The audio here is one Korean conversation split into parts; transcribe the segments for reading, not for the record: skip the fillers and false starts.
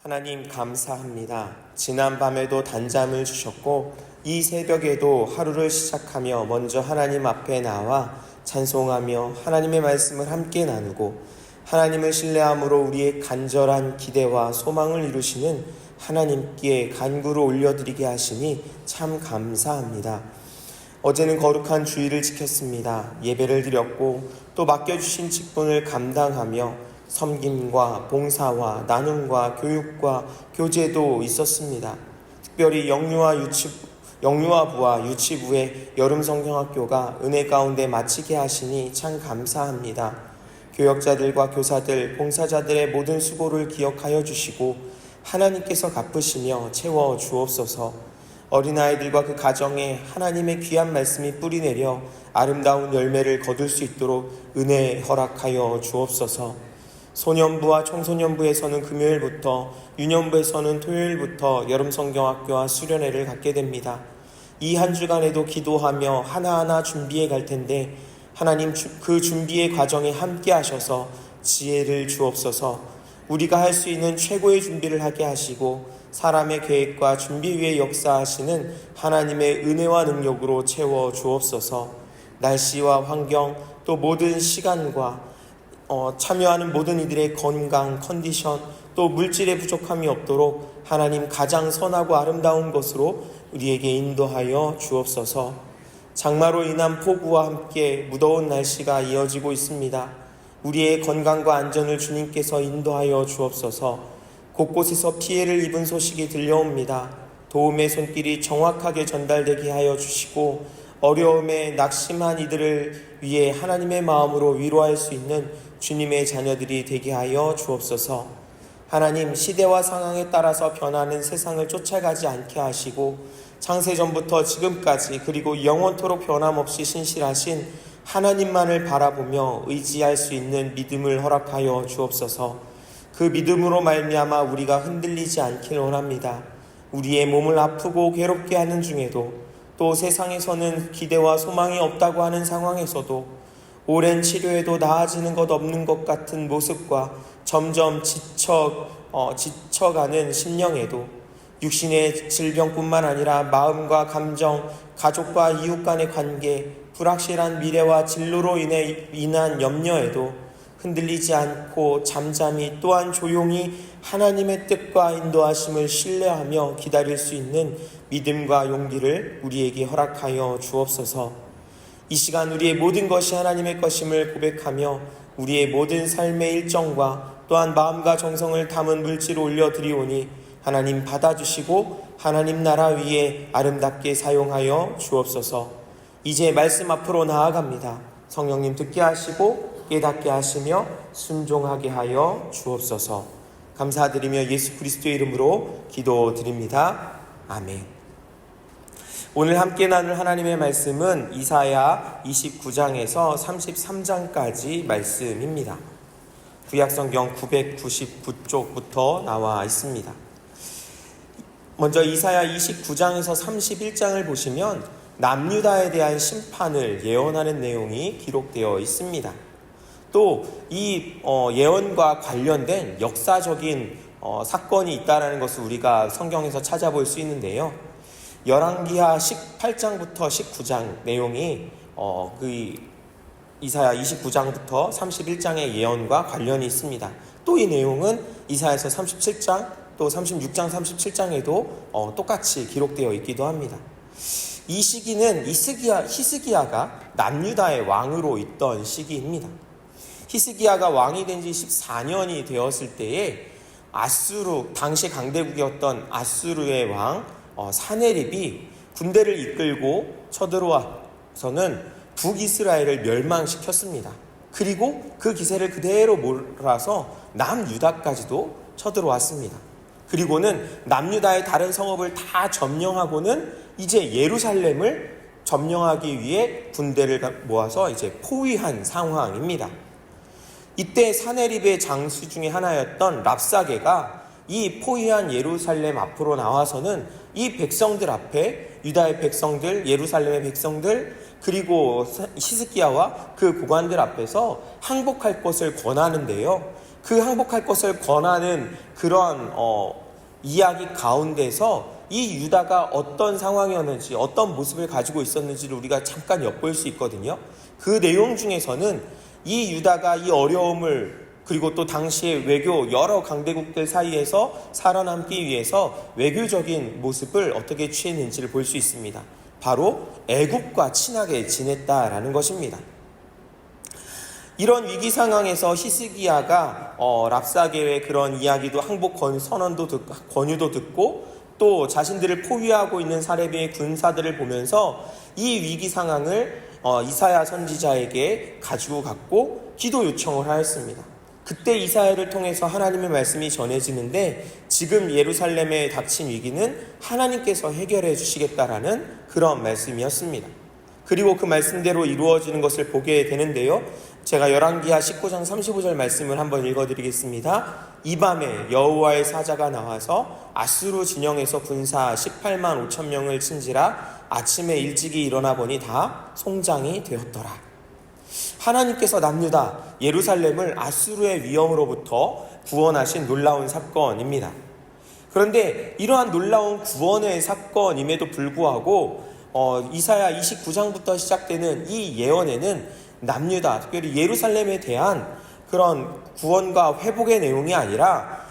하나님 감사합니다. 지난 밤에도 단잠을 주셨고 이 새벽에도 하루를 시작하며 먼저 하나님 앞에 나와 찬송하며 하나님의 말씀을 함께 나누고 하나님을 신뢰함으로 우리의 간절한 기대와 소망을 이루시는 하나님께 간구를 올려드리게 하시니 참 감사합니다. 어제는 거룩한 주일을 지켰습니다. 예배를 드렸고 또 맡겨주신 직분을 감당하며 섬김과 봉사와 나눔과 교육과 교제도 있었습니다. 특별히 영유아부와 유치부의 여름 성경학교가 은혜 가운데 마치게 하시니 참 감사합니다. 교역자들과 교사들, 봉사자들의 모든 수고를 기억하여 주시고 하나님께서 갚으시며 채워 주옵소서. 어린아이들과 그 가정에 하나님의 귀한 말씀이 뿌리내려 아름다운 열매를 거둘 수 있도록 은혜 허락하여 주옵소서. 소년부와 청소년부에서는 금요일부터, 유년부에서는 토요일부터 여름성경학교와 수련회를 갖게 됩니다. 이 한 주간에도 기도하며 하나하나 준비해 갈 텐데 하나님 그 준비의 과정에 함께 하셔서 지혜를 주옵소서. 우리가 할 수 있는 최고의 준비를 하게 하시고 사람의 계획과 준비 위에 역사하시는 하나님의 은혜와 능력으로 채워 주옵소서. 날씨와 환경 또 모든 시간과 참여하는 모든 이들의 건강, 컨디션, 또 물질의 부족함이 없도록 하나님 가장 선하고 아름다운 것으로 우리에게 인도하여 주옵소서. 장마로 인한 폭우와 함께 무더운 날씨가 이어지고 있습니다. 우리의 건강과 안전을 주님께서 인도하여 주옵소서. 곳곳에서 피해를 입은 소식이 들려옵니다. 도움의 손길이 정확하게 전달되게 하여 주시고 어려움에 낙심한 이들을 위해 하나님의 마음으로 위로할 수 있는 주님의 자녀들이 되게 하여 주옵소서. 하나님, 시대와 상황에 따라서 변하는 세상을 쫓아가지 않게 하시고 창세전부터 지금까지 그리고 영원토록 변함없이 신실하신 하나님만을 바라보며 의지할 수 있는 믿음을 허락하여 주옵소서. 그 믿음으로 말미암아 우리가 흔들리지 않길 원합니다. 우리의 몸을 아프고 괴롭게 하는 중에도 또 세상에서는 기대와 소망이 없다고 하는 상황에서도 오랜 치료에도 나아지는 것 없는 것 같은 모습과 점점 지쳐가는 심령에도 육신의 질병뿐만 아니라 마음과 감정, 가족과 이웃 간의 관계, 불확실한 미래와 진로로 인한 염려에도 흔들리지 않고 잠잠히 또한 조용히 하나님의 뜻과 인도하심을 신뢰하며 기다릴 수 있는 믿음과 용기를 우리에게 허락하여 주옵소서. 이 시간 우리의 모든 것이 하나님의 것임을 고백하며 우리의 모든 삶의 일정과 또한 마음과 정성을 담은 물질을 올려드리오니 하나님 받아주시고 하나님 나라 위에 아름답게 사용하여 주옵소서. 이제 말씀 앞으로 나아갑니다. 성령님 듣게 하시고 깨닫게 하시며 순종하게 하여 주옵소서. 감사드리며 예수 그리스도의 이름으로 기도드립니다. 아멘. 오늘 함께 나눌 하나님의 말씀은 이사야 29장에서 33장까지 말씀입니다. 구약성경 999쪽부터 나와 있습니다. 먼저 이사야 29장에서 31장을 보시면 남유다에 대한 심판을 예언하는 내용이 기록되어 있습니다. 또 이 예언과 관련된 역사적인 사건이 있다는 것을 우리가 성경에서 찾아볼 수 있는데요. 열왕기하 18장부터 19장 내용이 그 이사야 29장부터 31장의 예언과 관련이 있습니다. 또 이 내용은 이사야서 37장 또 36장 37장에도 똑같이 기록되어 있기도 합니다. 이 시기는 히스기야가 남유다의 왕으로 있던 시기입니다. 히스기야가 왕이 된 지 14년이 되었을 때에 당시 강대국이었던 아수르의 왕 사네립이 군대를 이끌고 쳐들어와서는 북이스라엘을 멸망시켰습니다. 그리고 그 기세를 그대로 몰아서 남유다까지도 쳐들어왔습니다. 그리고는 남유다의 다른 성읍을 다 점령하고는 이제 예루살렘을 점령하기 위해 군대를 모아서 이제 포위한 상황입니다. 이때 사네립의 장수 중에 하나였던 랍사게가 이 포위한 예루살렘 앞으로 나와서는 이 백성들 앞에 유다의 백성들, 예루살렘의 백성들, 그리고 히스기야와 그 고관들 앞에서 항복할 것을 권하는데요. 그 항복할 것을 권하는 그런 이야기 가운데서 이 유다가 어떤 상황이었는지, 어떤 모습을 가지고 있었는지를 우리가 잠깐 엿볼 수 있거든요. 그 내용 중에서는 이 유다가 이 어려움을, 그리고 또 당시의 외교, 여러 강대국들 사이에서 살아남기 위해서 외교적인 모습을 어떻게 취했는지를 볼 수 있습니다. 바로 애국과 친하게 지냈다라는 것입니다. 이런 위기 상황에서 히스기야가 랍사게의 그런 이야기도, 항복 선언도 듣고, 권유도 듣고, 또 자신들을 포위하고 있는 사레비의 군사들을 보면서 이 위기 상황을 이사야 선지자에게 가지고 갔고 기도 요청을 하였습니다. 그때 이사야를 통해서 하나님의 말씀이 전해지는데, 지금 예루살렘에 닥친 위기는 하나님께서 해결해 주시겠다라는 그런 말씀이었습니다. 그리고 그 말씀대로 이루어지는 것을 보게 되는데요. 제가 열왕기하 19장 35절 말씀을 한번 읽어드리겠습니다. 이 밤에 여호와의 사자가 나와서 아수르 진영에서 군사 18만 5천 명을 친지라 아침에 일찍이 일어나 보니 다 송장이 되었더라. 하나님께서 남유다 예루살렘을 아수르의 위험으로부터 구원하신 놀라운 사건입니다. 그런데 이러한 놀라운 구원의 사건임에도 불구하고 이사야 29장부터 시작되는 이 예언에는 남유다, 특별히 예루살렘에 대한 그런 구원과 회복의 내용이 아니라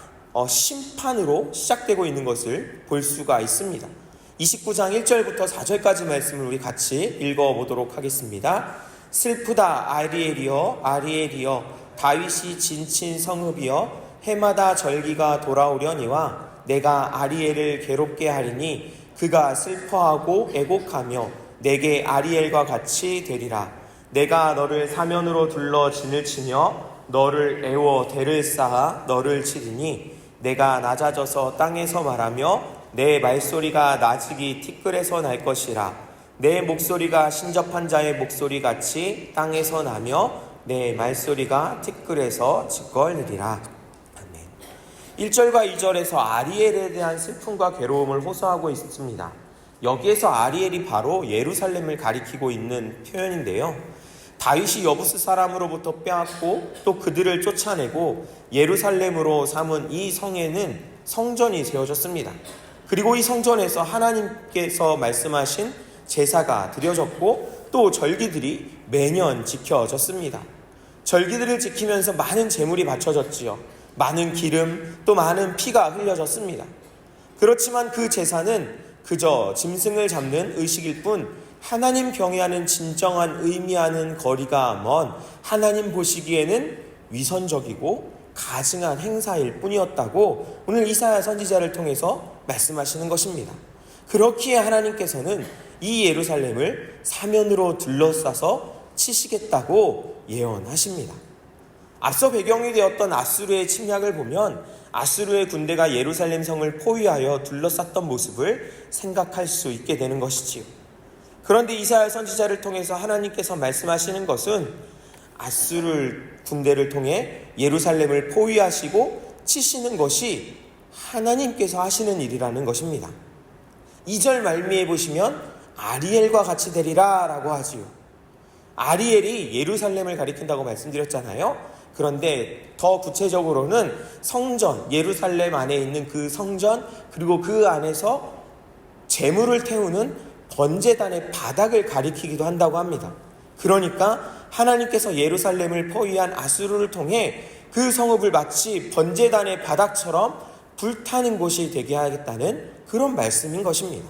심판으로 시작되고 있는 것을 볼 수가 있습니다. 29장 1절부터 4절까지 말씀을 우리 같이 읽어보도록 하겠습니다. 슬프다 아리엘이여 아리엘이여, 다윗이 진친 성읍이여, 해마다 절기가 돌아오려니와 내가 아리엘을 괴롭게 하리니 그가 슬퍼하고 애곡하며 내게 아리엘과 같이 되리라. 내가 너를 사면으로 둘러 진을 치며 너를 애워 대를 쌓아 너를 치리니 내가 낮아져서 땅에서 말하며 내 말소리가 나직이 티끌에서 날 것이라. 내 목소리가 신접한 자의 목소리같이 땅에서 나며 내 말소리가 티끌에서 짓걸리리라. 1절과 2절에서 아리엘에 대한 슬픔과 괴로움을 호소하고 있습니다. 여기에서 아리엘이 바로 예루살렘을 가리키고 있는 표현인데요. 다윗이 여부스 사람으로부터 빼앗고 또 그들을 쫓아내고 예루살렘으로 삼은 이 성에는 성전이 세워졌습니다. 그리고 이 성전에서 하나님께서 말씀하신 제사가 드려졌고 또 절기들이 매년 지켜졌습니다. 절기들을 지키면서 많은 제물이 바쳐졌지요. 많은 기름 또 많은 피가 흘려졌습니다. 그렇지만 그 제사는 그저 짐승을 잡는 의식일 뿐 하나님 경외하는 진정한 의미하는 거리가 먼, 하나님 보시기에는 위선적이고 가증한 행사일 뿐이었다고 오늘 이사야 선지자를 통해서 말씀하시는 것입니다. 그렇기에 하나님께서는 이 예루살렘을 사면으로 둘러싸서 치시겠다고 예언하십니다. 앞서 배경이 되었던 아수르의 침략을 보면 아수르의 군대가 예루살렘 성을 포위하여 둘러쌌던 모습을 생각할 수 있게 되는 것이지요. 그런데 이사야 선지자를 통해서 하나님께서 말씀하시는 것은 아수르 군대를 통해 예루살렘을 포위하시고 치시는 것이 하나님께서 하시는 일이라는 것입니다. 2절 말미에 보시면 아리엘과 같이 되리라 라고 하지요. 아리엘이 예루살렘을 가리킨다고 말씀드렸잖아요. 그런데 더 구체적으로는 성전, 예루살렘 안에 있는 그 성전, 그리고 그 안에서 제물을 태우는 번제단의 바닥을 가리키기도 한다고 합니다. 그러니까 하나님께서 예루살렘을 포위한 아수르를 통해 그 성읍을 마치 번제단의 바닥처럼 불타는 곳이 되게 하겠다는 그런 말씀인 것입니다.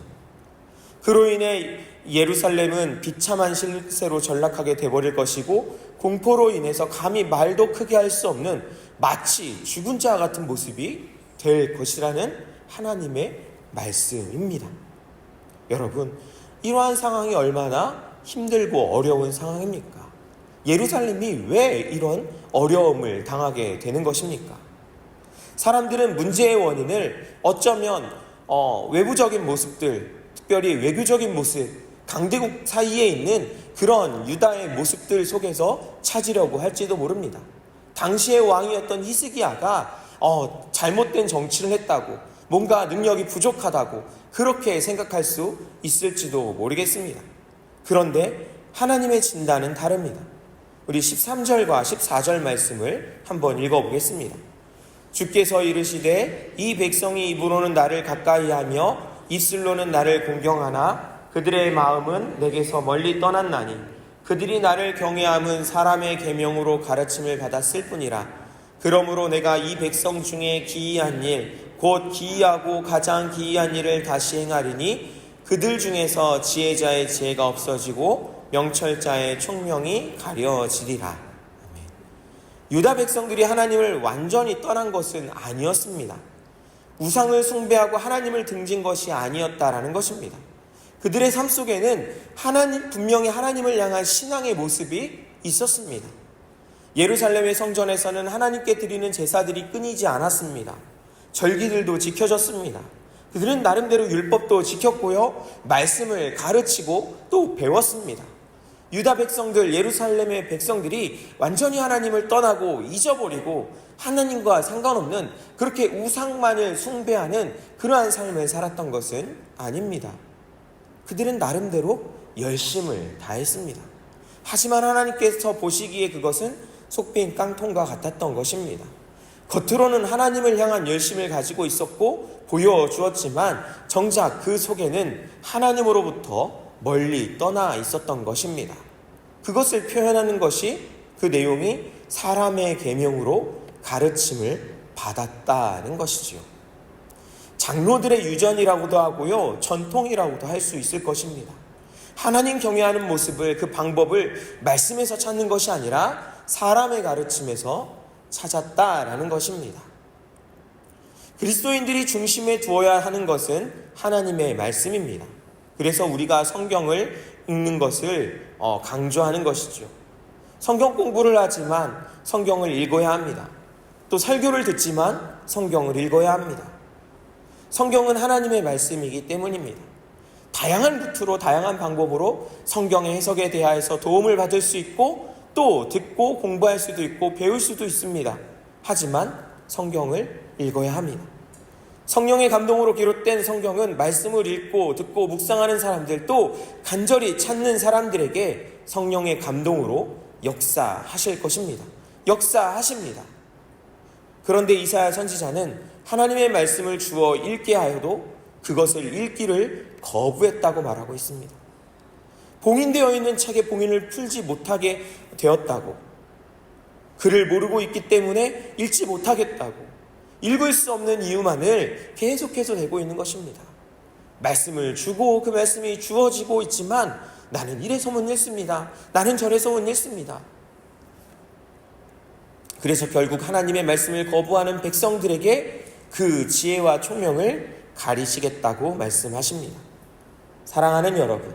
그로 인해 예루살렘은 비참한 실세로 전락하게 되어버릴 것이고, 공포로 인해서 감히 말도 크게 할 수 없는 마치 죽은 자 같은 모습이 될 것이라는 하나님의 말씀입니다. 여러분, 이러한 상황이 얼마나 힘들고 어려운 상황입니까? 예루살렘이 왜 이런 어려움을 당하게 되는 것입니까? 사람들은 문제의 원인을 어쩌면 외부적인 모습들, 특별히 외교적인 모습, 강대국 사이에 있는 그런 유다의 모습들 속에서 찾으려고 할지도 모릅니다. 당시의 왕이었던 히스기야가 잘못된 정치를 했다고, 뭔가 능력이 부족하다고 그렇게 생각할 수 있을지도 모르겠습니다. 그런데 하나님의 진단은 다릅니다. 우리 13절과 14절 말씀을 한번 읽어보겠습니다. 주께서 이르시되 이 백성이 입으로는 나를 가까이하며 입술로는 나를 공경하나 그들의 마음은 내게서 멀리 떠났나니 그들이 나를 경외함은 사람의 계명으로 가르침을 받았을 뿐이라. 그러므로 내가 이 백성 중에 기이한 일 곧 기이하고 가장 기이한 일을 다시 행하리니 그들 중에서 지혜자의 지혜가 없어지고 명철자의 총명이 가려지리라. 아멘. 유다 백성들이 하나님을 완전히 떠난 것은 아니었습니다. 우상을 숭배하고 하나님을 등진 것이 아니었다라는 것입니다. 그들의 삶 속에는 분명히 하나님을 향한 신앙의 모습이 있었습니다. 예루살렘의 성전에서는 하나님께 드리는 제사들이 끊이지 않았습니다. 절기들도 지켜졌습니다. 그들은 나름대로 율법도 지켰고요, 말씀을 가르치고 또 배웠습니다. 유다 백성들, 예루살렘의 백성들이 완전히 하나님을 떠나고 잊어버리고 하나님과 상관없는 그렇게 우상만을 숭배하는 그러한 삶을 살았던 것은 아닙니다. 그들은 나름대로 열심을 다했습니다. 하지만 하나님께서 보시기에 그것은 속빈 깡통과 같았던 것입니다. 겉으로는 하나님을 향한 열심을 가지고 있었고 보여주었지만 정작 그 속에는 하나님으로부터 멀리 떠나 있었던 것입니다. 그것을 표현하는 것이 그 내용이 사람의 계명으로 가르침을 받았다는 것이지요. 장로들의 유전이라고도 하고요, 전통이라고도 할 수 있을 것입니다. 하나님 경외하는 모습을, 그 방법을 말씀에서 찾는 것이 아니라 사람의 가르침에서 찾았다라는 것입니다. 그리스도인들이 중심에 두어야 하는 것은 하나님의 말씀입니다. 그래서 우리가 성경을 읽는 것을 강조하는 것이죠. 성경 공부를 하지만 성경을 읽어야 합니다. 또 설교를 듣지만 성경을 읽어야 합니다. 성경은 하나님의 말씀이기 때문입니다. 다양한 루트로, 다양한 방법으로 성경의 해석에 대하여서 도움을 받을 수 있고 또 듣고 공부할 수도 있고 배울 수도 있습니다. 하지만 성경을 읽어야 합니다. 성령의 감동으로 기록된 성경은 말씀을 읽고 듣고 묵상하는 사람들, 또 간절히 찾는 사람들에게 성령의 감동으로 역사하실 것입니다. 역사하십니다. 그런데 이사야 선지자는 하나님의 말씀을 주어 읽게 하여도 그것을 읽기를 거부했다고 말하고 있습니다. 봉인되어 있는 책에 봉인을 풀지 못하게 되었다고, 글을 모르고 있기 때문에 읽지 못하겠다고, 읽을 수 없는 이유만을 계속해서 대고 있는 것입니다. 말씀을 주고 그 말씀이 주어지고 있지만 나는 이래서 못 읽습니다. 나는 저래서 못 읽습니다. 그래서 결국 하나님의 말씀을 거부하는 백성들에게 그 지혜와 총명을 가리시겠다고 말씀하십니다. 사랑하는 여러분,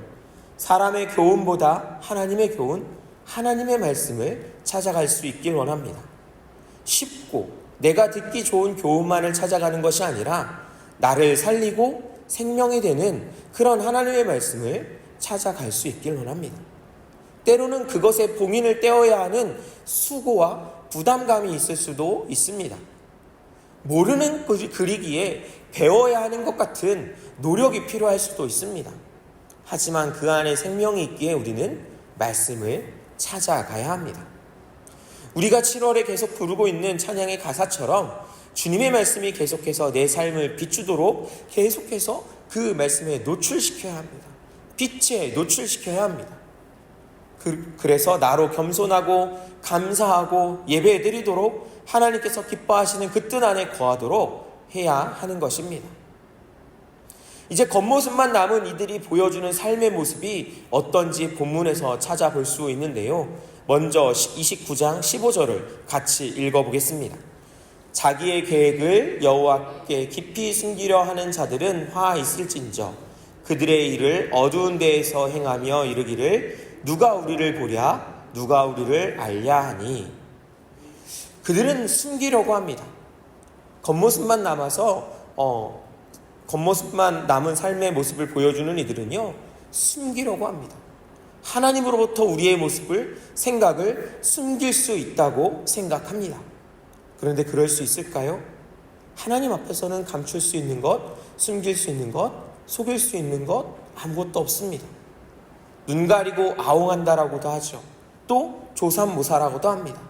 사람의 교훈보다 하나님의 교훈, 하나님의 말씀을 찾아갈 수 있길 원합니다. 쉽고 내가 듣기 좋은 교훈만을 찾아가는 것이 아니라 나를 살리고 생명이 되는 그런 하나님의 말씀을 찾아갈 수 있길 원합니다. 때로는 그것에 봉인을 떼어야 하는 수고와 부담감이 있을 수도 있습니다. 모르는 글이기에 배워야 하는 것 같은 노력이 필요할 수도 있습니다. 하지만 그 안에 생명이 있기에 우리는 말씀을 찾아가야 합니다. 우리가 7월에 계속 부르고 있는 찬양의 가사처럼 주님의 말씀이 계속해서 내 삶을 비추도록 계속해서 그 말씀에 노출시켜야 합니다. 빛에 노출시켜야 합니다. 그래서 나로 겸손하고 감사하고 예배드리도록 하나님께서 기뻐하시는 그 뜻 안에 거하도록 해야 하는 것입니다. 이제 겉모습만 남은 이들이 보여주는 삶의 모습이 어떤지 본문에서 찾아볼 수 있는데요. 먼저 29장 15절을 같이 읽어보겠습니다. 자기의 계획을 여호와께 깊이 숨기려 하는 자들은 화 있을진저 그들의 일을 어두운 데에서 행하며 이르기를 누가 우리를 보랴 누가 우리를 알랴 하니. 그들은 숨기려고 합니다. 겉모습만 남은 삶의 모습을 보여주는 이들은요, 숨기려고 합니다. 하나님으로부터 우리의 모습을, 생각을 숨길 수 있다고 생각합니다. 그런데 그럴 수 있을까요? 하나님 앞에서는 감출 수 있는 것, 숨길 수 있는 것, 속일 수 있는 것 아무것도 없습니다. 눈 가리고 아웅한다라고도 하죠. 또 조삼모사라고도 합니다.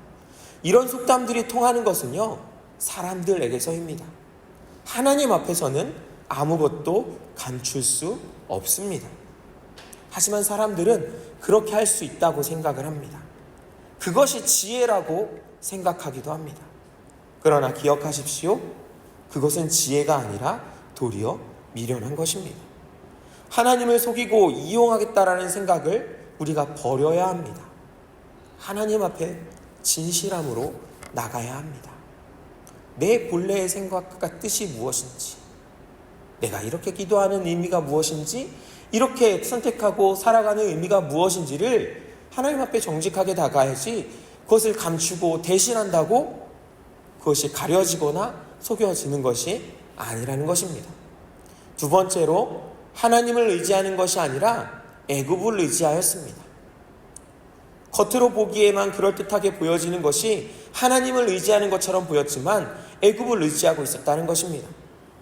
이런 속담들이 통하는 것은요, 사람들에게서입니다. 하나님 앞에서는 아무것도 감출 수 없습니다. 하지만 사람들은 그렇게 할 수 있다고 생각을 합니다. 그것이 지혜라고 생각하기도 합니다. 그러나 기억하십시오. 그것은 지혜가 아니라 도리어 미련한 것입니다. 하나님을 속이고 이용하겠다라는 생각을 우리가 버려야 합니다. 하나님 앞에 진실함으로 나가야 합니다. 내 본래의 생각과 뜻이 무엇인지, 내가 이렇게 기도하는 의미가 무엇인지, 이렇게 선택하고 살아가는 의미가 무엇인지를 하나님 앞에 정직하게 나가야지, 그것을 감추고 대신한다고 그것이 가려지거나 속여지는 것이 아니라는 것입니다. 두 번째로, 하나님을 의지하는 것이 아니라 애굽을 의지하였습니다. 겉으로 보기에만 그럴듯하게 보여지는 것이 하나님을 의지하는 것처럼 보였지만 애굽을 의지하고 있었다는 것입니다.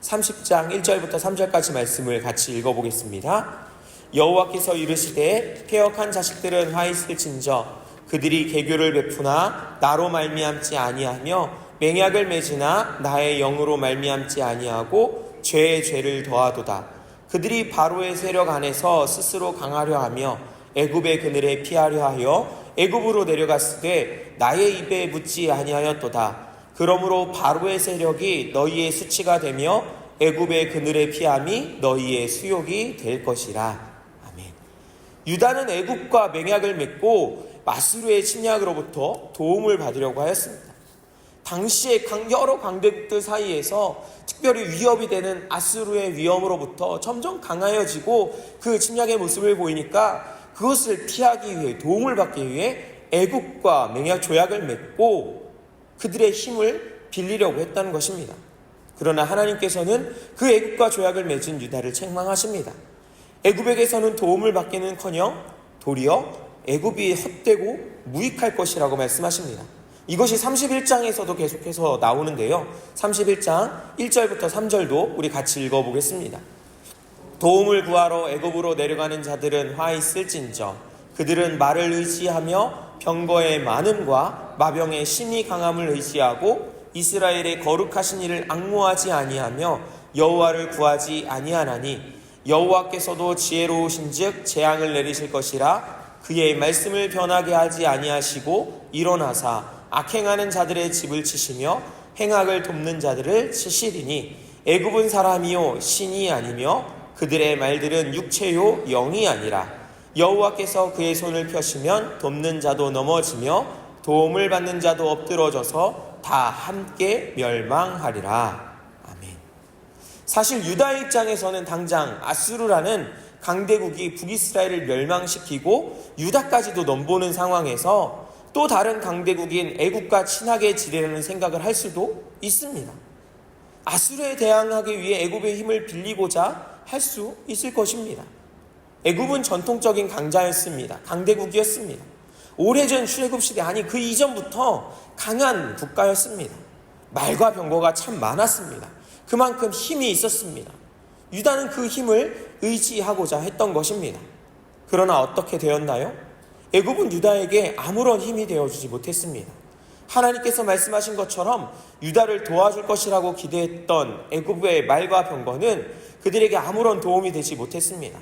30장 1절부터 3절까지 말씀을 같이 읽어보겠습니다. 여호와께서 이르시되 패역한 자식들은 화 있을진저 그들이 개교를 베푸나 나로 말미암지 아니하며 맹약을 맺으나 나의 영으로 말미암지 아니하고 죄에 죄를 더하도다. 그들이 바로의 세력 안에서 스스로 강하려 하며 애굽의 그늘에 피하려 하여 애굽으로 내려갔으되 나의 입에 묻지 아니하였도다. 그러므로 바로의 세력이 너희의 수치가 되며 애굽의 그늘에 피함이 너희의 수욕이 될 것이라. 아멘. 유다는 애굽과 맹약을 맺고 마스루의 침략으로부터 도움을 받으려고 하였습니다. 당시에 여러 강대국들 사이에서 특별히 위협이 되는 아수르의 위험으로부터 점점 강하여지고 그 침략의 모습을 보이니까 그것을 피하기 위해, 도움을 받기 위해 애국과 맹약 조약을 맺고 그들의 힘을 빌리려고 했다는 것입니다. 그러나 하나님께서는 그 애국과 조약을 맺은 유다를 책망하십니다. 애굽에게서는 도움을 받기는커녕 도리어 애굽이 헛되고 무익할 것이라고 말씀하십니다. 이것이 31장에서도 계속해서 나오는데요. 31장 1절부터 3절도 우리 같이 읽어보겠습니다. 도움을 구하러 애굽으로 내려가는 자들은 화 있을진저 그들은 말을 의지하며 병거의 많음과 마병의 심히 강함을 의지하고 이스라엘의 거룩하신 이를 앙모하지 아니하며 여호와를 구하지 아니하나니 여호와께서도 지혜로우신즉 재앙을 내리실 것이라. 그의 말씀을 변하게 하지 아니하시고 일어나사 악행하는 자들의 집을 치시며 행악을 돕는 자들을 치시리니 애굽은 사람이요 신이 아니며 그들의 말들은 육체요 영이 아니라. 여호와께서 그의 손을 펴시면 돕는 자도 넘어지며 도움을 받는 자도 엎드러져서 다 함께 멸망하리라. 아멘. 사실 유다의 입장에서는 당장 아수르라는 강대국이 북이스라엘을 멸망시키고 유다까지도 넘보는 상황에서 또 다른 강대국인 애국과 친하게 지내려는 생각을 할 수도 있습니다. 아수르에 대항하기 위해 애굽의 힘을 빌리고자 할 수 있을 것입니다. 애굽은 전통적인 강자였습니다. 강대국이었습니다. 오래전 출애굽 시대, 아니 그 이전부터 강한 국가였습니다. 말과 병거가 참 많았습니다. 그만큼 힘이 있었습니다. 유다는 그 힘을 의지하고자 했던 것입니다. 그러나 어떻게 되었나요? 애굽은 유다에게 아무런 힘이 되어주지 못했습니다. 하나님께서 말씀하신 것처럼 유다를 도와줄 것이라고 기대했던 애굽의 말과 병거는 그들에게 아무런 도움이 되지 못했습니다.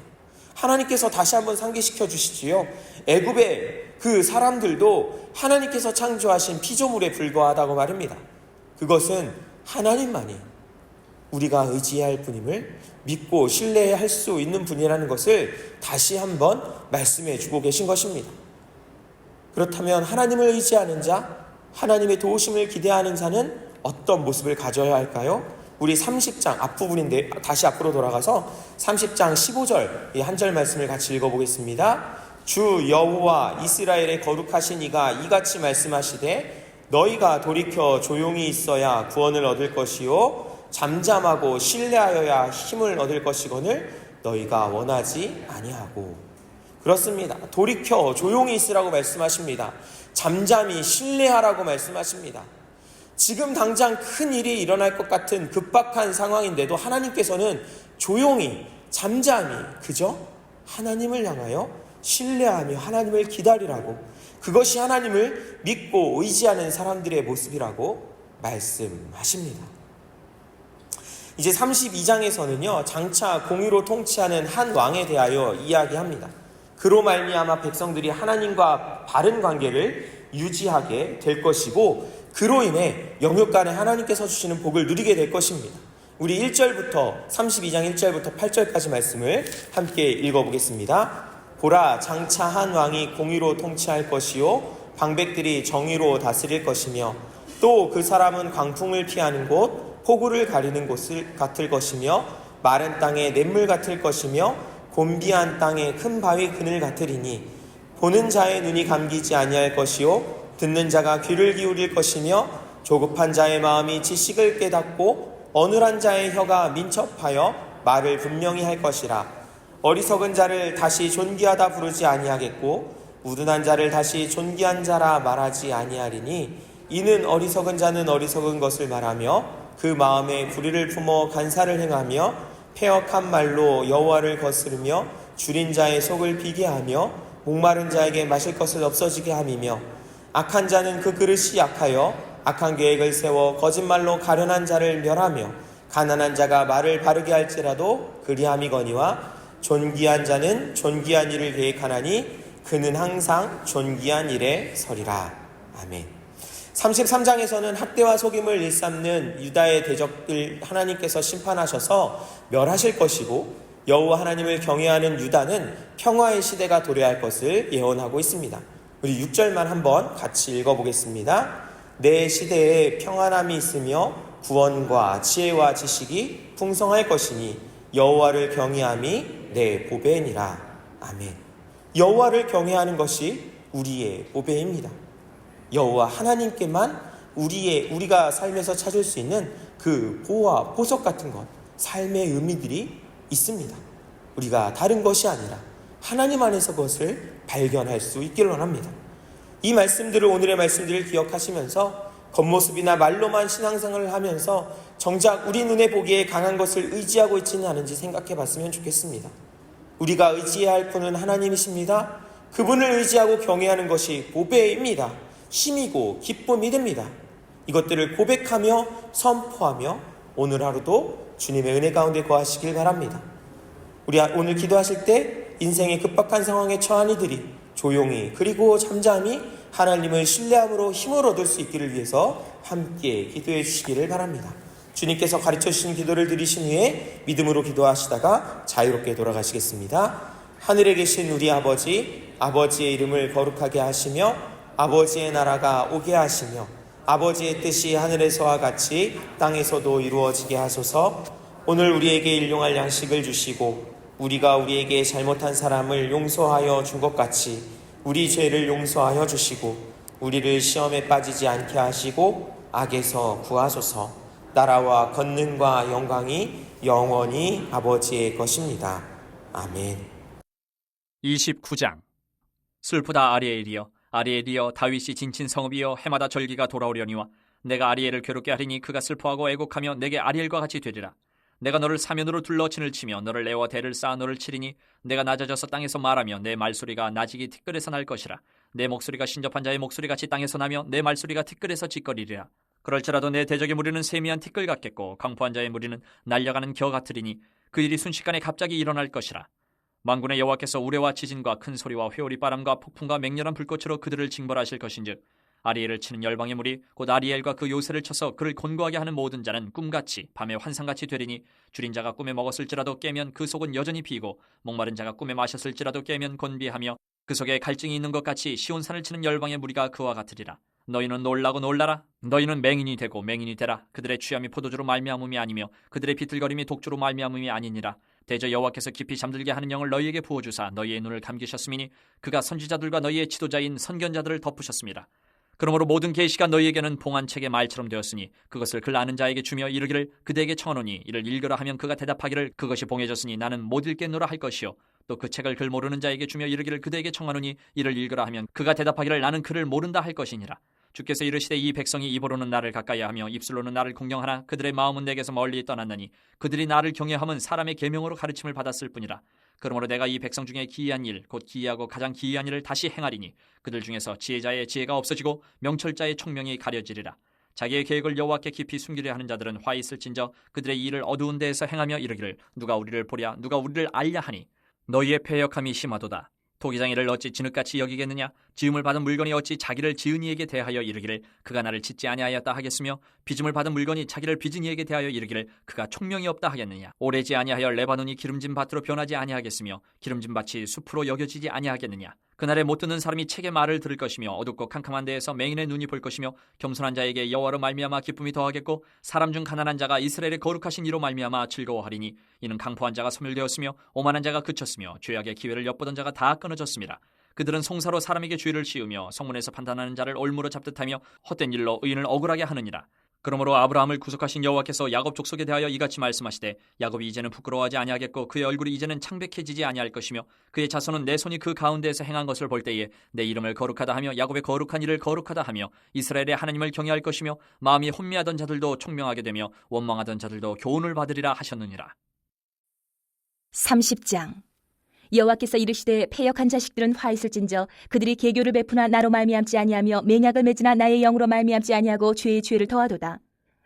하나님께서 다시 한번 상기시켜 주시지요. 애굽의 그 사람들도 하나님께서 창조하신 피조물에 불과하다고 말입니다. 그것은 하나님만이 우리가 의지해야 할 분임을 믿고 신뢰할 수 있는 분이라는 것을 다시 한번 말씀해 주고 계신 것입니다. 그렇다면 하나님을 의지하는 자, 하나님의 도우심을 기대하는 자는 어떤 모습을 가져야 할까요? 우리 30장 앞부분인데 다시 앞으로 돌아가서 30장 15절 이 한 절 말씀을 같이 읽어보겠습니다. 주 여호와 이스라엘의 거룩하신 이가 이같이 말씀하시되 너희가 돌이켜 조용히 있어야 구원을 얻을 것이요 잠잠하고 신뢰하여야 힘을 얻을 것이거늘 너희가 원하지 아니하고. 그렇습니다. 돌이켜 조용히 있으라고 말씀하십니다. 잠잠히 신뢰하라고 말씀하십니다. 지금 당장 큰 일이 일어날 것 같은 급박한 상황인데도 하나님께서는 조용히 잠잠히 그저 하나님을 향하여 신뢰하며 하나님을 기다리라고, 그것이 하나님을 믿고 의지하는 사람들의 모습이라고 말씀하십니다. 이제 32장에서는요, 장차 공의로 통치하는 한 왕에 대하여 이야기합니다. 그로 말미암아 백성들이 하나님과 바른 관계를 유지하게 될 것이고, 그로 인해 영육간에 하나님께서 주시는 복을 누리게 될 것입니다. 우리 1절부터 32장 1절부터 8절까지 말씀을 함께 읽어보겠습니다. 보라, 장차 한 왕이 공의로 통치할 것이요 방백들이 정의로 다스릴 것이며, 또 그 사람은 광풍을 피하는 곳, 폭우를 가리는 곳을 같을 것이며, 마른 땅에 냇물 같을 것이며, 곤비한 땅에 큰 바위 그늘 같으리니, 보는 자의 눈이 감기지 아니할 것이요 듣는 자가 귀를 기울일 것이며, 조급한 자의 마음이 지식을 깨닫고 어눌한 자의 혀가 민첩하여 말을 분명히 할 것이라. 어리석은 자를 다시 존귀하다 부르지 아니하겠고 우둔한 자를 다시 존귀한 자라 말하지 아니하리니, 이는 어리석은 자는 어리석은 것을 말하며 그 마음에 불의를 품어 간사를 행하며 패역한 말로 여호와를 거스르며 줄인 자의 속을 비게 하며 목마른 자에게 마실 것을 없어지게 함이며, 악한 자는 그 그릇이 약하여 악한 계획을 세워 거짓말로 가련한 자를 멸하며, 가난한 자가 말을 바르게 할지라도 그리함이거니와 존귀한 자는 존귀한 일을 계획하나니 그는 항상 존귀한 일에 서리라. 아멘. 33장에서는 학대와 속임을 일삼는 유다의 대적들 하나님께서 심판하셔서 멸하실 것이고, 여호와 하나님을 경외하는 유다는 평화의 시대가 도래할 것을 예언하고 있습니다. 우리 6절만 한번 같이 읽어보겠습니다. 내 시대에 평안함이 있으며 구원과 지혜와 지식이 풍성할 것이니 여호와를 경외함이 내 보배니라. 아멘. 여호와를 경외하는 것이 우리의 보배입니다. 여호와 하나님께만 우리가 삶에서 찾을 수 있는 그 보호와 보석 같은 것, 삶의 의미들이 있습니다. 우리가 다른 것이 아니라 하나님 안에서 그것을 발견할 수 있기를 원합니다. 이 말씀들을, 오늘의 말씀들을 기억하시면서 겉모습이나 말로만 신앙생활을 하면서 정작 우리 눈에 보기에 강한 것을 의지하고 있지는 않은지 생각해 봤으면 좋겠습니다. 우리가 의지해야 할 분은 하나님이십니다. 그분을 의지하고 경외하는 것이 보배입니다. 힘이고 기쁨이 됩니다. 이것들을 고백하며 선포하며 오늘 하루도 주님의 은혜 가운데 거하시길 바랍니다. 우리 오늘 기도하실 때 인생의 급박한 상황에 처한 이들이 조용히 그리고 잠잠히 하나님을 신뢰함으로 힘을 얻을 수 있기를 위해서 함께 기도해 주시기를 바랍니다. 주님께서 가르쳐 주신 기도를 드리신 후에 믿음으로 기도하시다가 자유롭게 돌아가시겠습니다. 하늘에 계신 우리 아버지, 아버지의 이름을 거룩하게 하시며 아버지의 나라가 오게 하시며 아버지의 뜻이 하늘에서와 같이 땅에서도 이루어지게 하소서. 오늘 우리에게 일용할 양식을 주시고 우리가 우리에게 잘못한 사람을 용서하여 준 것 같이 우리 죄를 용서하여 주시고 우리를 시험에 빠지지 않게 하시고 악에서 구하소서. 나라와 권능과 영광이 영원히 아버지의 것입니다. 아멘. 29장. 슬프다 아리엘이여, 아리엘이여, 다윗이 진친 성읍이여, 해마다 절기가 돌아오려니와 내가 아리엘을 괴롭게 하리니 그가 슬퍼하고 애곡하며 내게 아리엘과 같이 되리라. 내가 너를 사면으로 둘러 진을 치며 너를 애와 대를 쌓아 너를 치리니 내가 낮아져서 땅에서 말하며 내 말소리가 나지기 티끌에서 날 것이라. 내 목소리가 신접한 자의 목소리같이 땅에서 나며 내 말소리가 티끌에서 짓거리리라. 그럴지라도 내 대적의 무리는 세미한 티끌 같겠고 강포한 자의 무리는 날려가는 겨 같으리니 그 일이 순식간에 갑자기 일어날 것이라. 만군의 여호와께서 우레와 지진과 큰 소리와 회오리 바람과 폭풍과 맹렬한 불꽃으로 그들을 징벌하실 것인즉, 아리엘을 치는 열방의 무리 곧 아리엘과 그 요새를 쳐서 그를 곤고하게 하는 모든 자는 꿈같이 밤에 환상같이 되리니, 줄인 자가 꿈에 먹었을지라도 깨면 그 속은 여전히 비고 목마른 자가 꿈에 마셨을지라도 깨면 곤비하며 그 속에 갈증이 있는 것 같이 시온산을 치는 열방의 무리가 그와 같으리라. 너희는 놀라고 놀라라. 너희는 맹인이 되고 맹인이 되라. 그들의 취함이 포도주로 말미암음이 아니며 그들의 비틀거림이 독주로 말미암음이 아니니라. 대저 여호와께서 깊이 잠들게 하는 영을 너희에게 부어주사 너희의 눈을 감기셨음이니 그가 선지자들과 너희의 지도자인 선견자들을 덮으셨습니다. 그러므로 모든 계시가 너희에게는 봉한 책의 말처럼 되었으니 그것을 글 아는 자에게 주며 이르기를 그대에게 청하노니 이를 읽으라 하면 그가 대답하기를 그것이 봉해졌으니 나는 못 읽겠노라 할 것이요 또 그 책을 글 모르는 자에게 주며 이르기를 그대에게 청하노니 이를 읽으라 하면 그가 대답하기를 나는 그를 모른다 할 것이니라. 주께서 이르시되 이 백성이 입으로는 나를 가까이하며 입술로는 나를 공경하나 그들의 마음은 내게서 멀리 떠났나니 그들이 나를 경외함은 사람의 계명으로 가르침을 받았을 뿐이라. 그러므로 내가 이 백성 중에 기이한 일 곧 기이하고 가장 기이한 일을 다시 행하리니 그들 중에서 지혜자의 지혜가 없어지고 명철자의 총명이 가려지리라. 자기의 계획을 여호와께 깊이 숨기려 하는 자들은 화 있을진저 그들의 일을 어두운 데에서 행하며 이르기를 누가 우리를 보랴 누가 우리를 알랴 하니 너희의 패역함이 심하도다. 토기장 이를 어찌 진흙같이 여기겠느냐? 지음을 받은 물건이 어찌 자기를 지은 이에게 대하여 이르기를 그가 나를 짓지 아니하였다 하겠으며 빚음을 받은 물건이 자기를 빚은 이에게 대하여 이르기를 그가 총명이 없다 하겠느냐? 오래지 아니하여 레바논이 기름진 밭으로 변하지 아니하겠으며 기름진 밭이 숲으로 여겨지지 아니하겠느냐? 그날에 못 듣는 사람이 책의 말을 들을 것이며 어둡고 캄캄한 데에서 맹인의 눈이 볼 것이며 겸손한 자에게 여호와로 말미암아 기쁨이 더하겠고 사람 중 가난한 자가 이스라엘의 거룩하신 이로 말미암아 즐거워하리니 이는 강포한 자가 소멸되었으며 오만한 자가 그쳤으며 죄악의 기회를 엿보던 자가 다 끊어졌습니다. 그들은 송사로 사람에게 죄를 씌우며 성문에서 판단하는 자를 올무로 잡듯 하며 헛된 일로 의인을 억울하게 하느니라. 그러므로 아브라함을 구속하신 여호와께서 야곱 족속에 대하여 이같이 말씀하시되 야곱이 이제는 부끄러워하지 아니하겠고 그의 얼굴이 이제는 창백해지지 아니할 것이며 그의 자손은 내 손이 그 가운데에서 행한 것을 볼 때에 내 이름을 거룩하다 하며 야곱의 거룩한 일을 거룩하다 하며 이스라엘의 하나님을 경외할 것이며 마음이 혼미하던 자들도 총명하게 되며 원망하던 자들도 교훈을 받으리라 하셨느니라. 30장. 여호와께서 이르시되 패역한 자식들은 화 있을진저 그들이 계교를 베푸나 나로 말미암지 아니하며 맹약을 맺으나 나의 영으로 말미암지 아니하고 죄의 죄를 더하도다.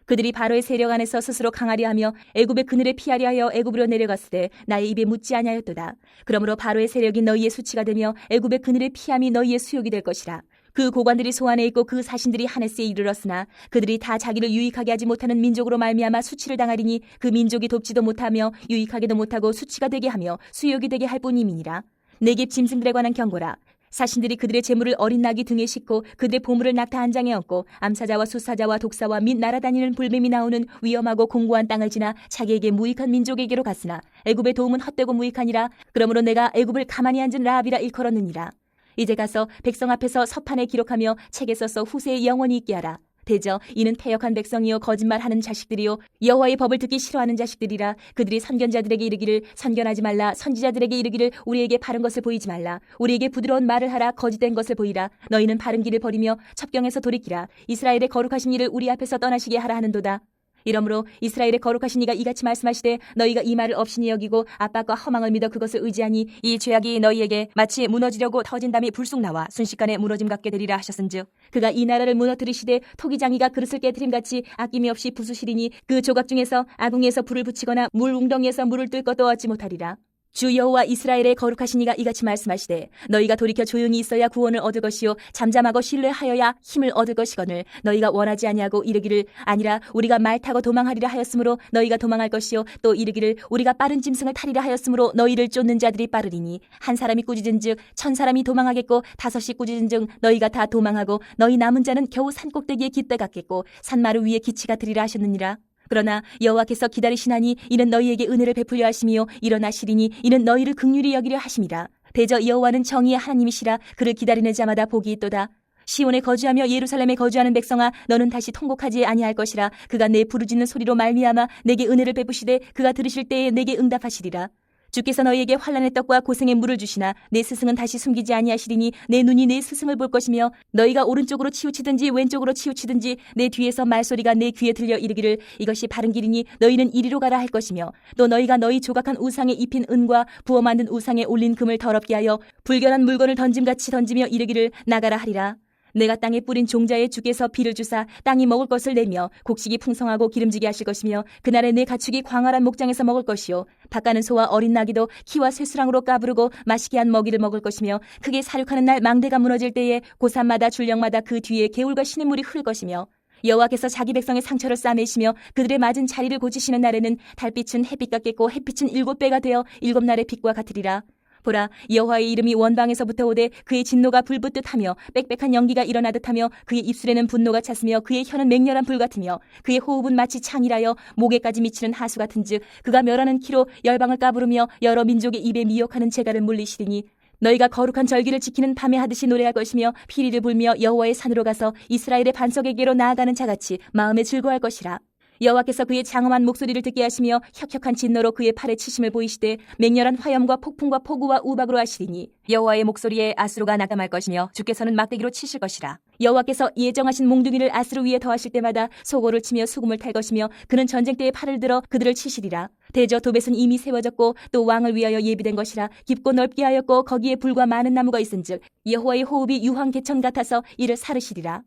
그들이 바로의 세력 안에서 스스로 강하려 하며 애굽의 그늘에 피하려 하여 애굽으로 내려갔을 때 나의 입에 묻지 아니하였도다. 그러므로 바로의 세력이 너희의 수치가 되며 애굽의 그늘에 피함이 너희의 수욕이 될 것이라. 그 고관들이 소안에 있고 그 사신들이 하네스에 이르렀으나 그들이 다 자기를 유익하게 하지 못하는 민족으로 말미암아 수치를 당하리니 그 민족이 돕지도 못하며 유익하게도 못하고 수치가 되게 하며 수욕이 되게 할 뿐임이니라. 네겝 짐승들에 관한 경고라. 사신들이 그들의 재물을 어린 낙이 등에 싣고 그들의 보물을 낙타 한 장에 얹고 암사자와 수사자와 독사와 및 날아다니는 불뱀이 나오는 위험하고 공고한 땅을 지나 자기에게 무익한 민족에게로 갔으나 애굽의 도움은 헛되고 무익하니라. 그러므로 내가 애굽을 가만히 앉은 라합이라 일컬었느니라. 이제 가서 백성 앞에서 서판에 기록하며 책에 써서 후세에 영원히 있게 하라. 대저 이는 패역한 백성이요 거짓말하는 자식들이요 여호와의 법을 듣기 싫어하는 자식들이라. 그들이 선견자들에게 이르기를 선견하지 말라. 선지자들에게 이르기를 우리에게 바른 것을 보이지 말라. 우리에게 부드러운 말을 하라. 거짓된 것을 보이라. 너희는 바른 길을 버리며 첩경에서 돌이키라. 이스라엘의 거룩하신 이를 우리 앞에서 떠나시게 하라 하는도다. 이러므로 이스라엘의 거룩하신 이가 이같이 말씀하시되 너희가 이 말을 업신이 여기고 압박과 허망을 믿어 그것을 의지하니 이 죄악이 너희에게 마치 무너지려고 터진 담이 불쑥 나와 순식간에 무너짐 같게 되리라 하셨은즉 그가 이 나라를 무너뜨리시되 토기장이가 그릇을 깨트림같이 아낌이 없이 부수시리니 그 조각 중에서 아궁이에서 불을 붙이거나 물 웅덩이에서 물을 뜰 것도 얻지 못하리라. 주 여호와 이스라엘의 거룩하신 이가 이같이 말씀하시되 너희가 돌이켜 조용히 있어야 구원을 얻을 것이요 잠잠하고 신뢰하여야 힘을 얻을 것이거늘 너희가 원하지 아니하고 이르기를 아니라 우리가 말 타고 도망하리라 하였으므로 너희가 도망할 것이요 또 이르기를 우리가 빠른 짐승을 타리라 하였으므로 너희를 쫓는 자들이 빠르리니 한 사람이 꾸짖은즉 1000사람이 도망하겠고 5이 꾸짖은즉 너희가 다 도망하고 너희 남은 자는 겨우 산꼭대기에 깃대 같겠고 산마루 위에 기치가 들이라 하셨느니라. 그러나 여호와께서 기다리시나니 이는 너희에게 은혜를 베풀려 하심이요 일어나시리니 이는 너희를 긍휼히 여기려 하심이라. 대저 여호와는 정의의 하나님이시라. 그를 기다리는 자마다 복이 있도다. 시온에 거주하며 예루살렘에 거주하는 백성아 너는 다시 통곡하지 아니할 것이라. 그가 내 부르짖는 소리로 말미암아 내게 은혜를 베푸시되 그가 들으실 때에 내게 응답하시리라. 주께서 너희에게 환난의 떡과 고생의 물을 주시나 내 스승은 다시 숨기지 아니하시리니 내 눈이 내 스승을 볼 것이며 너희가 오른쪽으로 치우치든지 왼쪽으로 치우치든지 내 뒤에서 말소리가 내 귀에 들려 이르기를 이것이 바른 길이니 너희는 이리로 가라 할 것이며 또 너희가 너희 조각한 우상에 입힌 은과 부어 만든 우상에 올린 금을 더럽게 하여 불결한 물건을 던짐같이 던지며 이르기를 나가라 하리라. 내가 땅에 뿌린 종자에 주께서 비를 주사 땅이 먹을 것을 내며 곡식이 풍성하고 기름지게 하실 것이며 그날에 내 가축이 광활한 목장에서 먹을 것이요 밭가는 소와 어린 나귀도 키와 쇠수랑으로 까부르고 맛있게 한 먹이를 먹을 것이며 크게 사륙하는 날 망대가 무너질 때에 고산마다 줄령마다 그 뒤에 개울과 시냇물이 흐를 것이며 여호와께서 자기 백성의 상처를 싸매시며 그들의 맞은 자리를 고치시는 날에는 달빛은 햇빛 같겠고 햇빛은 7배가 되어 7날의 빛과 같으리라. 보라 여호와의 이름이 원방에서부터 오되 그의 진노가 불붙듯하며 빽빽한 연기가 일어나듯하며 그의 입술에는 분노가 찼으며 그의 혀는 맹렬한 불 같으며 그의 호흡은 마치 창이라여 목에까지 미치는 하수 같은즉 그가 멸하는 키로 열방을 까부르며 여러 민족의 입에 미혹하는 재갈을 물리시리니 너희가 거룩한 절기를 지키는 밤에 하듯이 노래할 것이며 피리를 불며 여호와의 산으로 가서 이스라엘의 반석에게로 나아가는 자같이 마음에 즐거워할 것이라. 여호와께서 그의 장엄한 목소리를 듣게 하시며 혁혁한 진노로 그의 팔에 치심을 보이시되 맹렬한 화염과 폭풍과 폭우와 우박으로 하시리니 여호와의 목소리에 아수르가 낙담할 것이며 주께서는 막대기로 치실 것이라. 여호와께서 예정하신 몽둥이를 아수르 위에 더하실 때마다 소고를 치며 수금을 탈 것이며 그는 전쟁 때에 팔을 들어 그들을 치시리라. 대저 도벳은 이미 세워졌고 또 왕을 위하여 예비된 것이라. 깊고 넓게 하였고 거기에 불과 많은 나무가 있은즉 여호와의 호흡이 유황 개천 같아서 이를 사르시리라.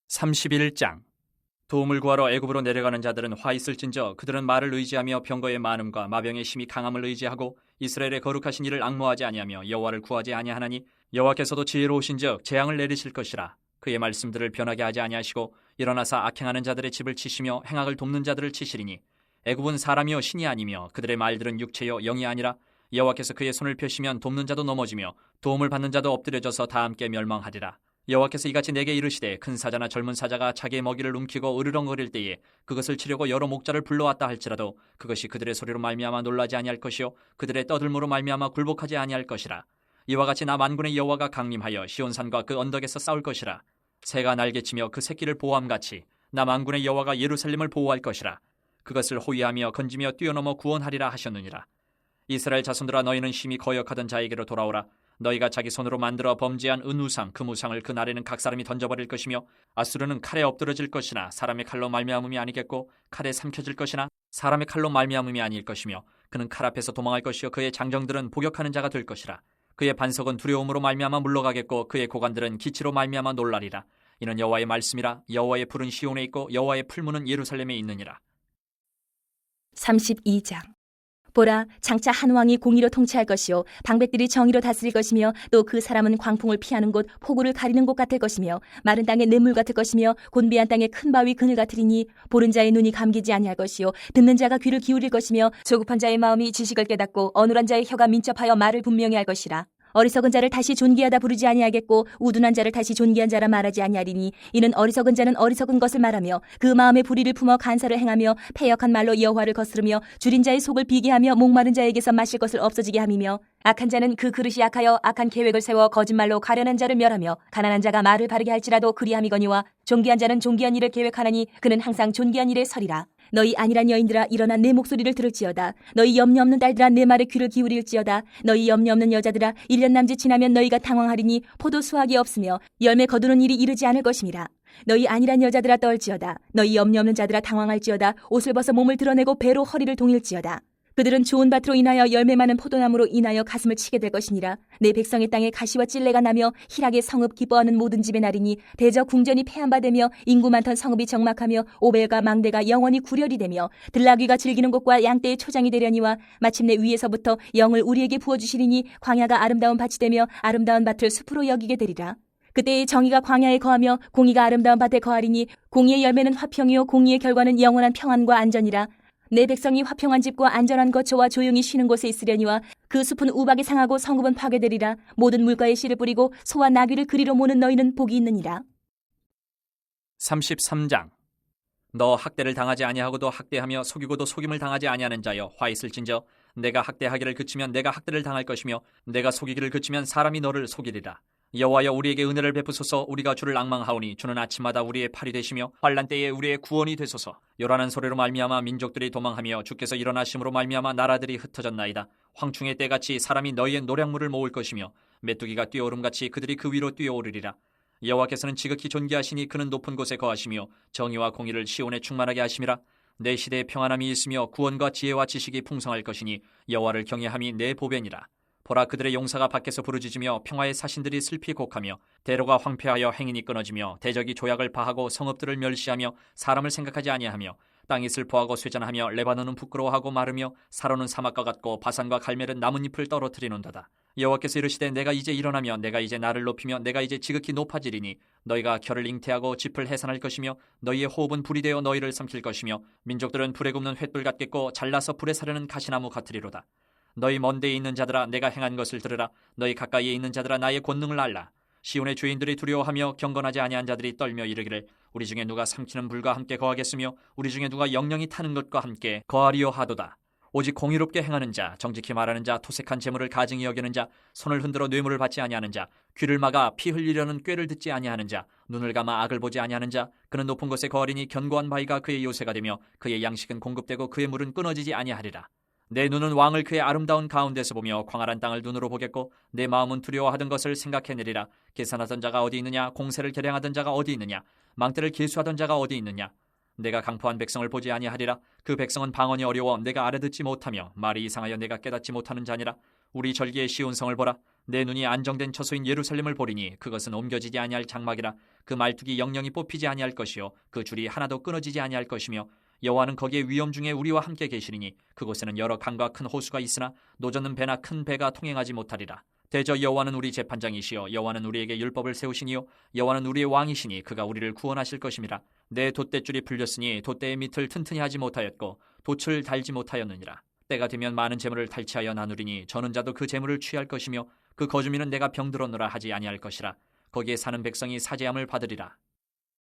31장. 도움을 구하러 애굽으로 내려가는 자들은 화 있을진저 그들은 말을 의지하며 병거의 많음과 마병의 힘이 강함을 의지하고 이스라엘의 거룩하신 이를 앙모하지 아니하며 여호와를 구하지 아니하나니 여호와께서도 지혜로우신즉 재앙을 내리실 것이라. 그의 말씀들을 변하게 하지 아니하시고 일어나사 악행하는 자들의 집을 치시며 행악을 돕는 자들을 치시리니 애굽은 사람이요 신이 아니며 그들의 말들은 육체요 영이 아니라 여호와께서 그의 손을 펴시면 돕는 자도 넘어지며 도움을 받는 자도 엎드려져서 다 함께 멸망하리라. 여호와께서 이같이 내게 이르시되 큰 사자나 젊은 사자가 자기의 먹이를 움키고 으르렁거릴 때에 그것을 치려고 여러 목자를 불러왔다 할지라도 그것이 그들의 소리로 말미암아 놀라지 아니할 것이요 그들의 떠들므로 말미암아 굴복하지 아니할 것이라. 이와 같이 나 만군의 여호와가 강림하여 시온산과 그 언덕에서 싸울 것이라. 새가 날개치며 그 새끼를 보호함같이 나 만군의 여호와가 예루살렘을 보호할 것이라. 그것을 호위하며 건지며 뛰어넘어 구원하리라 하셨느니라. 이스라엘 자손들아 너희는 심히 거역하던 자에게로 돌아오라. 너희가 자기 손으로 만들어 범죄한 은우상 금우상을 그 날에는 각 사람이 던져버릴 것이며 아수르는 칼에 엎드러질 것이나 사람의 칼로 말미암음이 아니겠고 칼에 삼켜질 것이나 사람의 칼로 말미암음이 아닐 것이며 그는 칼 앞에서 도망할 것이요 그의 장정들은 복역하는 자가 될 것이라. 그의 반석은 두려움으로 말미암아 물러가겠고 그의 고관들은 기치로 말미암아 놀라리라. 이는 여호와의 말씀이라. 여호와의 불은 시온에 있고 여호와의 풀무는 예루살렘에 있느니라. 32장. 보라, 장차 한 왕이 공의로 통치할 것이요 방백들이 정의로 다스릴 것이며 또 그 사람은 광풍을 피하는 곳 폭우를 가리는 곳 같을 것이며 마른 땅의 냇물 같을 것이며 곤비한 땅의 큰 바위 그늘 같으리니 보는 자의 눈이 감기지 아니할 것이요 듣는 자가 귀를 기울일 것이며 조급한 자의 마음이 지식을 깨닫고 어눌한 자의 혀가 민첩하여 말을 분명히 할 것이라. 어리석은 자를 다시 존귀하다 부르지 아니하겠고 우둔한 자를 다시 존귀한 자라 말하지 아니하리니 이는 어리석은 자는 어리석은 것을 말하며 그 마음에 불의를 품어 간사를 행하며 패역한 말로 여호와를 거스르며 줄인 자의 속을 비게 하며 목마른 자에게서 마실 것을 없어지게 함이며 악한 자는 그 그릇이 약하여 악한 계획을 세워 거짓말로 가련한 자를 멸하며 가난한 자가 말을 바르게 할지라도 그리함이거니와 존귀한 자는 존귀한 일을 계획하나니 그는 항상 존귀한 일에 서리라. 너희 안일한 여인들아 일어나 내 목소리를 들을지어다. 너희 염려 없는 딸들아 내 말에 귀를 기울일지어다. 너희 염려 없는 여자들아 1년 남짓 지나면 너희가 당황하리니 포도 수확이 없으며 열매 거두는 일이 이르지 않을 것임이라. 너희 안일한 여자들아 떨지어다. 너희 염려 없는 자들아 당황할지어다. 옷을 벗어 몸을 드러내고 배로 허리를 동일지어다. 그들은 좋은 밭으로 인하여 열매 많은 포도나무로 인하여 가슴을 치게 될 것이니라. 내 백성의 땅에 가시와 찔레가 나며 희락의 성읍 기뻐하는 모든 집에 나리니 대저 궁전이 폐한바되며 인구 많던 성읍이 적막하며 오벨과 망대가 영원히 구렬이 되며 들나귀가 즐기는 곳과 양떼의 초장이 되려니와 마침내 위에서부터 영을 우리에게 부어주시리니 광야가 아름다운 밭이 되며 아름다운 밭을 숲으로 여기게 되리라. 그때의 정의가 광야에 거하며 공의가 아름다운 밭에 거하리니 공의의 열매는 화평이요 공의의 결과는 영원한 평안과 안전이라. 내 백성이 화평한 집과 안전한 거처와 조용히 쉬는 곳에 있으려니와 그 숲은 우박이 상하고 성읍은 파괴되리라. 모든 물가에 씨를 뿌리고 소와 나귀를 그리로 모는 너희는 복이 있느니라. 33장. 너 학대를 당하지 아니하고도 학대하며 속이고도 속임을 당하지 아니하는 자여 화 있을진저 내가 학대하기를 그치면 내가 학대를 당할 것이며 내가 속이기를 그치면 사람이 너를 속이리라. 여호와여 우리에게 은혜를 베푸소서. 우리가 주를 앙망하오니 주는 아침마다 우리의 팔이 되시며 환난 때에 우리의 구원이 되소서. 요란한 소리로 말미암아 민족들이 도망하며 주께서 일어나심으로 말미암아 나라들이 흩어졌나이다. 황충의 때같이 사람이 너희의 노량물을 모을 것이며 메뚜기가 뛰어오름같이 그들이 그 위로 뛰어오르리라. 여호와께서는 지극히 존귀하시니 그는 높은 곳에 거하시며 정의와 공의를 시온에 충만하게 하심이라. 내 시대에 평안함이 있으며 구원과 지혜와 지식이 풍성할 것이니 여호와를 경외함이 내 보배니라. 보라 그들의 용사가 밖에서 부르짖으며 평화의 사신들이 슬피 곡하며 대로가 황폐하여 행인이 끊어지며 대적이 조약을 파하고 성읍들을 멸시하며 사람을 생각하지 아니하며 땅이 슬퍼하고 쇠잔하며 레바논은 부끄러워하고 마르며 사로는 사막과 같고 바산과 갈멜은 나뭇잎을 떨어뜨리는도다. 여호와께서 이르시되 내가 이제 일어나며 내가 이제 나를 높이며 내가 이제 지극히 높아지리니 너희가 결을 잉태하고 짚을 해산할 것이며 너희의 호흡은 불이 되어 너희를 삼킬 것이며 민족들은 불에 굽는 횃불 같겠고 잘라서 불에 사르는 가시나무 같으리로다. 너희 먼 데에 있는 자들아 내가 행한 것을 들으라. 너희 가까이에 있는 자들아 나의 권능을 알라. 시온의 주인들이 두려워하며 경건하지 아니한 자들이 떨며 이르기를 우리 중에 누가 삼키는 불과 함께 거하겠으며 우리 중에 누가 영영이 타는 것과 함께 거하리요 하도다. 오직 공의롭게 행하는 자, 정직히 말하는 자, 토색한 재물을 가증히 여기는 자, 손을 흔들어 뇌물을 받지 아니하는 자, 귀를 막아 피 흘리려는 꾀를 듣지 아니하는 자, 눈을 감아 악을 보지 아니하는 자, 그는 높은 곳에 거하리니 견고한 바위가 그의 요새가 되며 그의 양식은 공급되고 그의 물은 끊어지지 아니하리라. 내 눈은 왕을 그의 아름다운 가운데서 보며 광활한 땅을 눈으로 보겠고 내 마음은 두려워하던 것을 생각해내리라. 계산하던 자가 어디 있느냐? 공세를 계량하던 자가 어디 있느냐? 망대를 계수하던 자가 어디 있느냐? 내가 강포한 백성을 보지 아니하리라. 그 백성은 방언이 어려워 내가 알아듣지 못하며 말이 이상하여 내가 깨닫지 못하는 자니라. 우리 절기의 시온 성을 보라. 내 눈이 안정된 처소인 예루살렘을 보리니 그것은 옮겨지지 아니할 장막이라. 그 말뚝이 영영이 뽑히지 아니할 것이요 그 줄이 하나도 끊어지지 아니할 것이며 여호와는 거기에 위험 중에 우리와 함께 계시리니 그곳에는 여러 강과 큰 호수가 있으나 노젓는 배나 큰 배가 통행하지 못하리라. 대저 여호와는 우리 재판장이시여 여호와는 우리에게 율법을 세우시니요 여호와는 우리의 왕이시니 그가 우리를 구원하실 것임이라. 내 돛대줄이 풀렸으니 돛대의 밑을 튼튼히 하지 못하였고 돛을 달지 못하였느니라. 때가 되면 많은 재물을 탈취하여 나누리니 저는 자도 그 재물을 취할 것이며 그 거주민은 내가 병들었노라 하지 아니할 것이라. 거기에 사는 백성이 사죄함을 받으리라.